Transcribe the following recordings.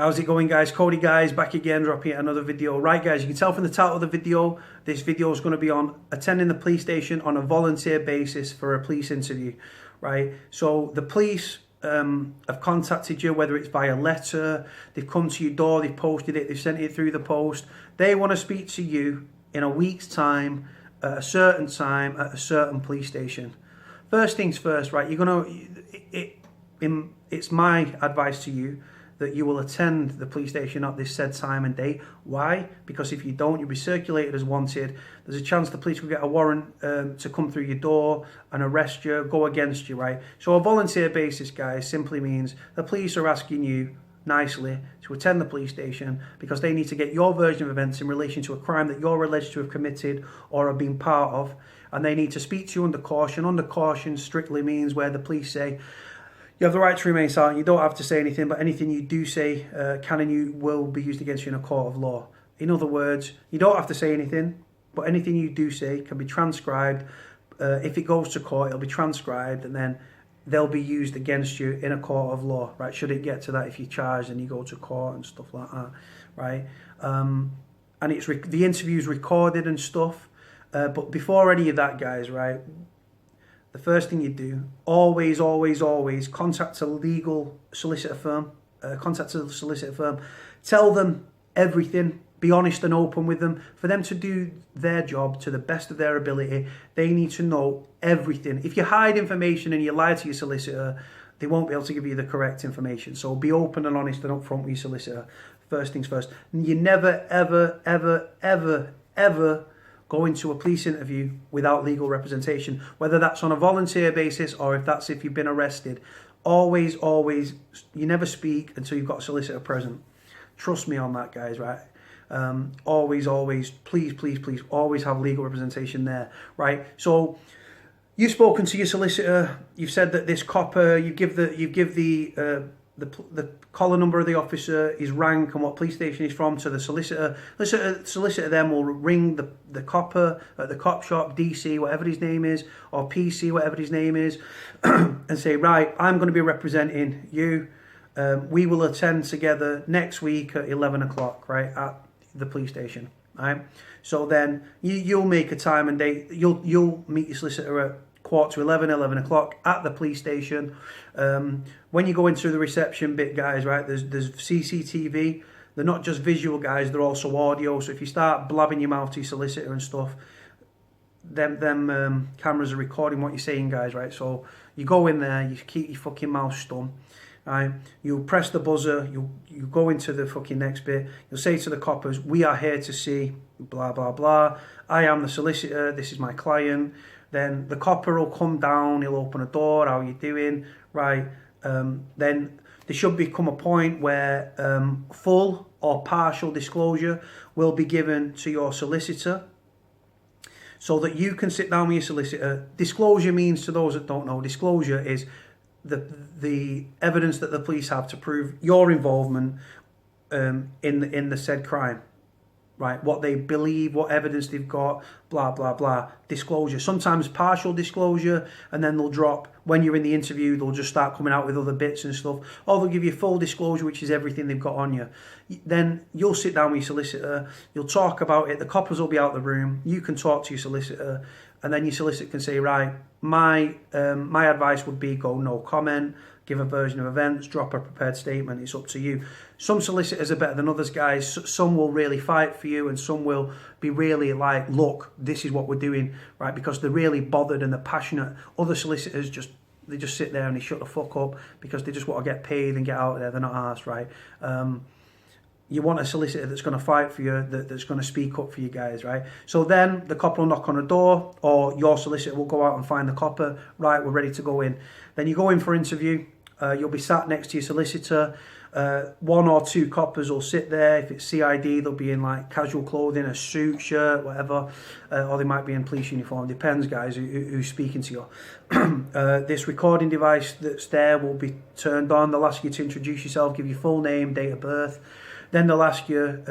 How's it going, guys? Cody, guys, back again, dropping another video. Right, guys, you can tell from the title of the video, this video is going to be on attending the police station on a volunteer basis for a police interview, right? So the police have contacted you, whether it's via letter, they've come to your door, they've posted it, they've sent it through the post. They want to speak to you in a week's time, at a certain time, at a certain police station. First things first, right? It's my advice to you that you will attend the police station at this said time and date. Why? Because if you don't, you'll be circulated as wanted. There's a chance the police will get a warrant to come through your door and arrest you, go against you, right? So a volunteer basis, guys, simply means the police are asking you nicely to attend the police station because they need to get your version of events in relation to a crime that you're alleged to have committed or have been part of, and they need to speak to you under caution. Under caution strictly means where the police say, you have the right to remain silent, you don't have to say anything, but anything you do say can and will be used against you in a court of law. In other words, you don't have to say anything, but anything you do say can be transcribed. If it goes to court, it'll be transcribed and then they'll be used against you in a court of law, right? Should it get to that, if you're charged and you go to court and stuff like that, right? And the interview's recorded and stuff. But before any of that, guys, right, the first thing you do, always contact a legal solicitor firm. Tell them everything. Be honest and open with them. For them to do their job to the best of their ability, they need to know everything. If you hide information and you lie to your solicitor, they won't be able to give you the correct information. So be open and honest and upfront with your solicitor. First things first. You never, ever go into a police interview without legal representation, whether that's on a volunteer basis or if you've been arrested. Always, you never speak until you've got a solicitor present. Trust me on that, guys, right? Always, please, always have legal representation there, right? So you've spoken to your solicitor, you've said that this copper, you give the collar number of the officer, his rank and what police station he's from to the solicitor. Solicitor then will ring the copper at the cop shop, DC, whatever his name is, or PC, whatever his name is, and say, right, I'm going to be representing you. We will attend together next week at 11 o'clock, right, at the police station, right? So then you'll make a time and date. You'll meet your solicitor at 11 o'clock at the police station. When you go into the reception bit, guys, right, there's CCTV. They're not just visual, guys, they're also audio. So if you start blabbing your mouth to your solicitor and stuff, them cameras are recording what you're saying, guys, right? So you go in there, you keep your fucking mouth stum, right? You press the buzzer, you go into the fucking next bit, you'll say to the coppers, we are here to see blah, blah, blah. I am the solicitor, this is my client. Then the copper will come down, he'll open a door, how you doing, right? Then there should become a point where full or partial disclosure will be given to your solicitor so that you can sit down with your solicitor. Disclosure means, to those that don't know, disclosure is the evidence that the police have to prove your involvement in the said crime. Right, what they believe, what evidence they've got, blah, blah, blah. Disclosure. Sometimes partial disclosure, and then they'll drop, when you're in the interview, they'll just start coming out with other bits and stuff. Or they'll give you full disclosure, which is everything they've got on you. Then you'll sit down with your solicitor, you'll talk about it, the coppers will be out of the room, you can talk to your solicitor, and then your solicitor can say, right, my advice would be go no comment, give a version of events, drop a prepared statement, it's up to you. Some solicitors are better than others, guys. Some will really fight for you and some will be really like, look, this is what we're doing, right? Because they're really bothered and they're passionate. Other solicitors they just sit there and they shut the fuck up because they just want to get paid and get out of there. They're not arsed, right? You want a solicitor that's going to fight for you, that's going to speak up for you guys, right? So then the copper will knock on a door, or your solicitor will go out and find the copper. Right, we're ready to go in. Then you go in for interview. You'll be sat next to your solicitor. One or two coppers will sit there. If it's CID, they'll be in like casual clothing, a suit, shirt, whatever, or they might be in police uniform. Depends, guys, who's speaking to you. This recording device that's there will be turned on. They'll ask you to introduce yourself, give your full name, date of birth. Then they'll ask you,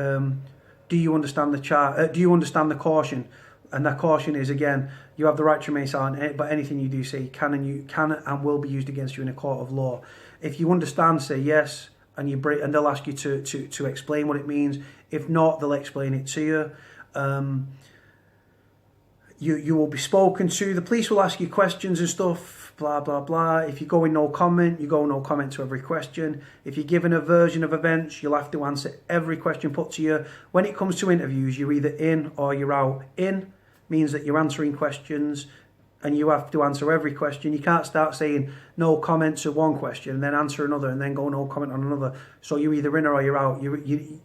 do you understand do you understand the caution? And that caution is, again, you have the right to remain silent, but anything you do say can and will be used against you in a court of law. If you understand, say yes. and and they'll ask you to explain what it means. If not, they'll explain it to you. You will be spoken to. The police will ask you questions and stuff, blah, blah, blah. If you go in no comment, you go no comment to every question. If you're given a version of events, you'll have to answer every question put to you. When it comes to interviews, you're either in or you're out. In means that you're answering questions and you have to answer every question. You can't start saying no comment to one question and then answer another and then go no comment on another. So you're either in or you're out. You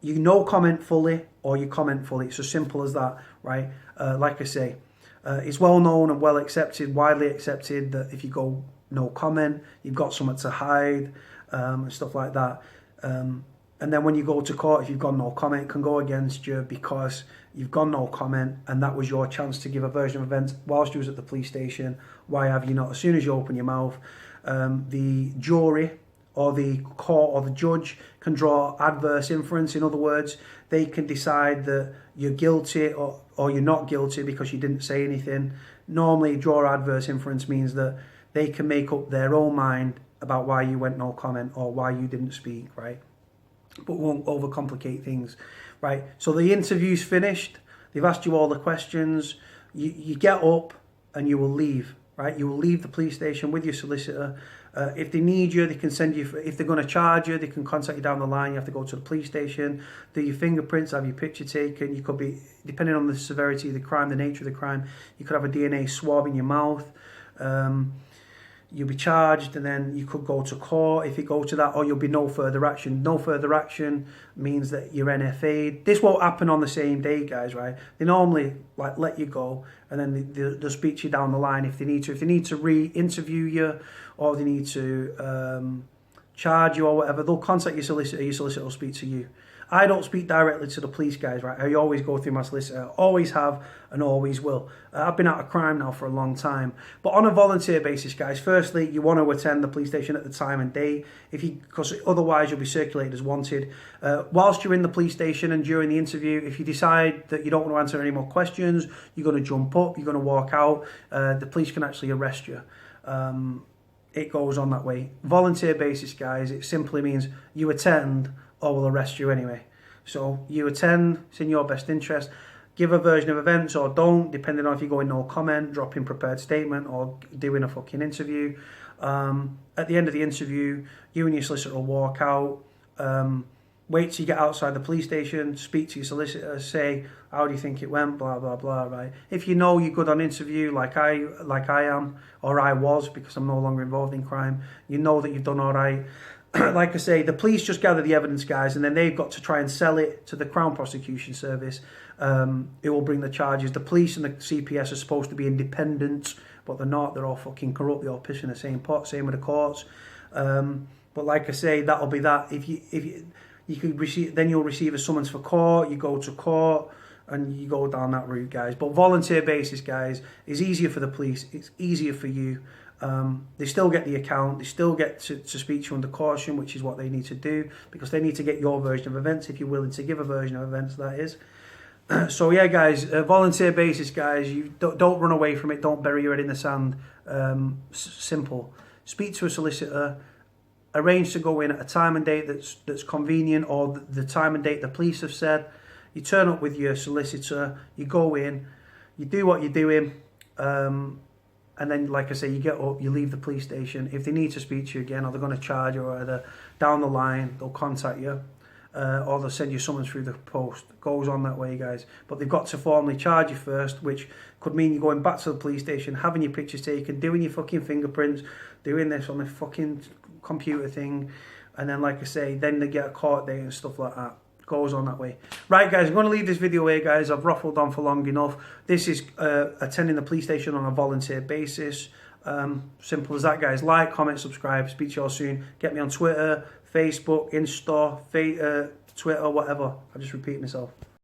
no comment fully or you comment fully. It's as simple as that, right? Like I say, it's well known and well accepted, widely accepted, that if you go no comment, you've got something to hide and stuff like that. And then when you go to court, if you've gone no comment, it can go against you because you've gone no comment and that was your chance to give a version of events whilst you was at the police station. Why have you not? As soon as you open your mouth, the jury or the court or the judge can draw adverse inference. In other words, they can decide that you're guilty or you're not guilty because you didn't say anything. Normally, draw adverse inference means that they can make up their own mind about why you went no comment or why you didn't speak, right? But won't overcomplicate things, right? So the interview's finished. They've asked you all the questions. You get up and you will leave, right? You will leave the police station with your solicitor. If they need you, they can send you. If they're going to charge you, they can contact you down the line. You have to go to the police station, do your fingerprints, have your picture taken. You could be, depending on the severity of the crime, the nature of the crime, you could have a DNA swab in your mouth. You'll be charged and then you could go to court if you go to that, or you'll be no further action. No further action means that you're NFA'd. This won't happen on the same day, guys, right? They normally let you go and then they'll speak to you down the line if they need to. If they need to re-interview you or they need to charge you or whatever, they'll contact your solicitor will speak to you. I don't speak directly to the police guys, right? I always go through my solicitor, always have and always will. I've been out of crime now for a long time. But on a volunteer basis, guys, firstly, you want to attend the police station at the time and date, because otherwise you'll be circulated as wanted. Whilst you're in the police station and during the interview, if you decide that you don't want to answer any more questions, you're going to jump up, you're going to walk out, the police can actually arrest you. It goes on that way. Volunteer basis, guys, it simply means you attend or will arrest you anyway. So you attend, it's in your best interest. Give a version of events or don't, depending on if you go in no comment, drop in prepared statement or doing a fucking interview. At the end of the interview, you and your solicitor will walk out. Wait till you get outside the police station, speak to your solicitor, say, how do you think it went, blah, blah, blah, right? If you know you're good on interview, like I am, or I was, because I'm no longer involved in crime, you know that you've done all right. Like I say, the police just gather the evidence, guys, and then they've got to try and sell it to the Crown Prosecution Service. It will bring the charges. The police and the CPS are supposed to be independent, but they're not. They're all fucking corrupt. They all piss in the same pot. Same with the courts. But like I say, that'll be that. If you could receive, then you'll receive a summons for court. You go to court and you go down that route, guys. But volunteer basis, guys, is easier for the police. It's easier for you. They still get the account, they still get to speak to you under caution, which is what they need to do, because they need to get your version of events if you're willing to give a version of events, that is. So yeah, guys, volunteer basis, guys, you don't run away from it, don't bury your head in the sand. Simple. Speak to a solicitor, arrange to go in at a time and date that's convenient, or the time and date the police have said. You turn up with your solicitor, you go in, you do what you're doing, and then, like I say, you get up, you leave the police station. If they need to speak to you again, or they're going to charge you, or either down the line, they'll contact you, or they'll send you summons through the post. It goes on that way, guys. But they've got to formally charge you first, which could mean you're going back to the police station, having your pictures taken, doing your fucking fingerprints, doing this on the fucking computer thing. And then, like I say, then they get a court date and stuff like that. Goes on that way. Right, guys, I'm going to leave this video here, guys. I've ruffled on for long enough. This is attending the police station on a volunteer basis. Simple as that, guys. Like, comment, subscribe. Speak to you all soon. Get me on Twitter, Facebook, Insta, Twitter, whatever. I just repeat myself.